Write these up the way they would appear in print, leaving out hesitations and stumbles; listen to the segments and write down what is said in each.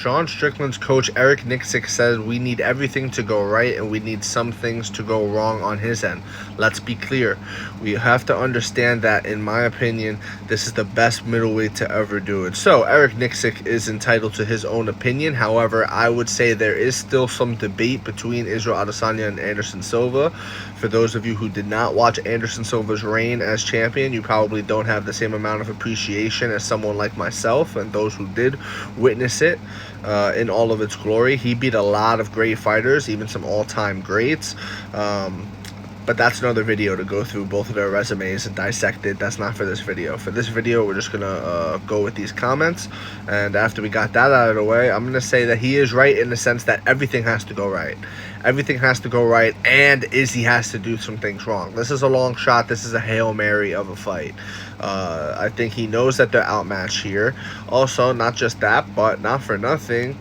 Sean Strickland's coach, Eric Nicksick, says we need everything to go right and we need some things to go wrong on his end. Let's be clear. We have to understand that, in my opinion, this is the best middleweight to ever do it. So, Eric Nicksick is entitled to his own opinion. However, I would say there is still some debate between Israel Adesanya and Anderson Silva. For those of you who did not watch Anderson Silva's reign as champion, you probably don't have the same amount of appreciation as someone like myself and those who did witness it in all of its glory. He beat a lot of great fighters, even some all-time greats. But that's another video to go through both of their resumes and dissect it. That's not for this video. For this video, we're just going to go with these comments. And after we got that out of the way, I'm going to say that he is right in the sense that everything has to go right. Everything has to go right, and Izzy has to do some things wrong. This is a long shot. This is a Hail Mary of a fight. I think he knows that they're outmatched here. Also, not just that, but not for nothing.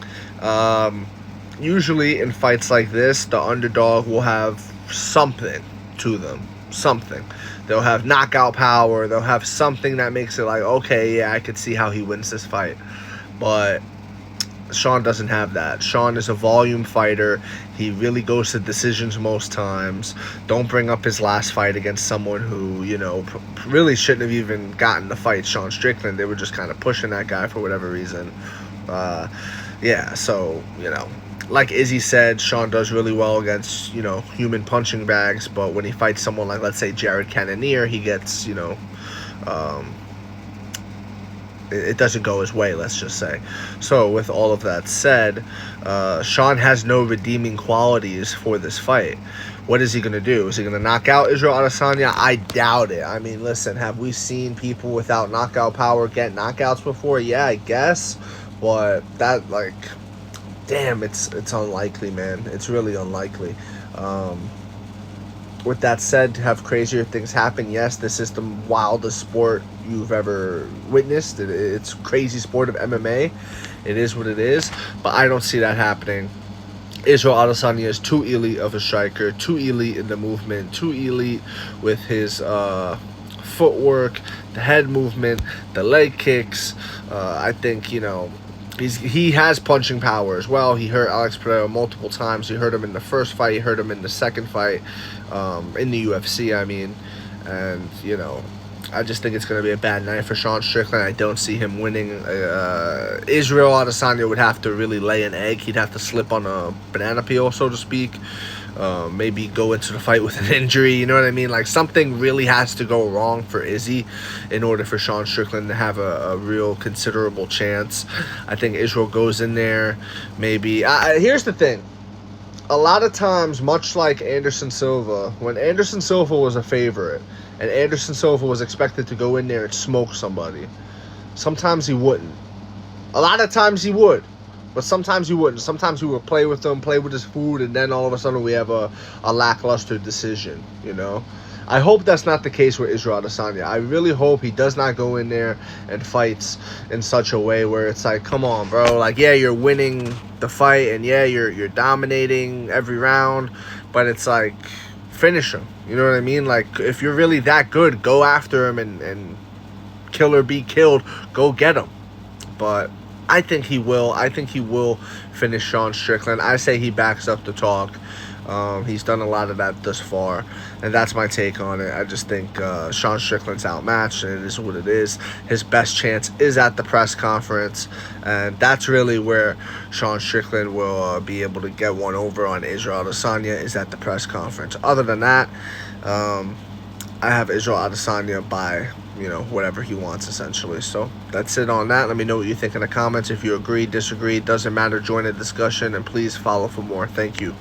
Usually in fights like this, the underdog will have something to them. Something. They'll have knockout power. They'll have something that makes it like, okay, yeah, I could see how he wins this fight. But Sean doesn't have that. Sean is a volume fighter. He really goes to decisions most times. Don't bring up his last fight against someone who, you know, really shouldn't have even gotten the fight, Sean Strickland. They were just kind of pushing that guy for whatever reason. Yeah, so, you know, like Izzy said, Sean does really well against, you know, human punching bags. But when he fights someone like, let's say, Jared Cannonier, he gets, you know, it doesn't go his way, let's just say. So with all of that said, Sean has no redeeming qualities for this fight. What is he going to do? Is he going to knock out Israel Adesanya? I doubt it. I mean, listen, have we seen people without knockout power get knockouts before? Yeah, I guess. But that, like, damn, it's unlikely, man. It's really unlikely. With that said, have crazier things happen? Yes, this is the wildest sport you've ever witnessed. It's crazy sport of MMA. It is what it is, but I don't see that happening. Israel Adesanya is too elite of a striker, too elite in the movement, too elite with his footwork, the head movement, the leg kicks. I think, you know, he has punching power as well. He hurt Alex Pereira multiple times. He hurt him in the first fight. He hurt him in the second fight, in the UFC, I mean. And, you know, I just think it's going to be a bad night for Sean Strickland. I don't see him winning. Israel Adesanya would have to really lay an egg. He'd have to slip on a banana peel, so to speak. Maybe go into the fight with an injury, you know what I mean? Like, something really has to go wrong for Izzy in order for Sean Strickland to have a real considerable chance. I think Israel goes in there, maybe. Here's the thing. A lot of times, much like Anderson Silva, when Anderson Silva was a favorite and Anderson Silva was expected to go in there and smoke somebody, sometimes he wouldn't. A lot of times he would. But sometimes he wouldn't. Sometimes he would play with them, play with his food, and then all of a sudden we have a lackluster decision, you know? I hope that's not the case with Israel Adesanya. I really hope he does not go in there and fights in such a way where it's like, come on, bro. Like, yeah, you're winning the fight, and yeah, you're dominating every round, but it's like, finish him. You know what I mean? Like, if you're really that good, go after him and kill or be killed. Go get him. But I think he will. I think he will finish Sean Strickland. I say he backs up the talk. He's done a lot of that thus far, and that's my take on it. I just think Sean Strickland's outmatched, and it is what it is. His best chance is at the press conference, and that's really where Sean Strickland will be able to get one over on Israel Adesanya, is at the press conference. Other than that, I have Israel Adesanya by, you know, whatever he wants, essentially. So that's it on that. Let me know what you think in the comments. If you agree, disagree, doesn't matter, join the discussion, and please follow for more. Thank you.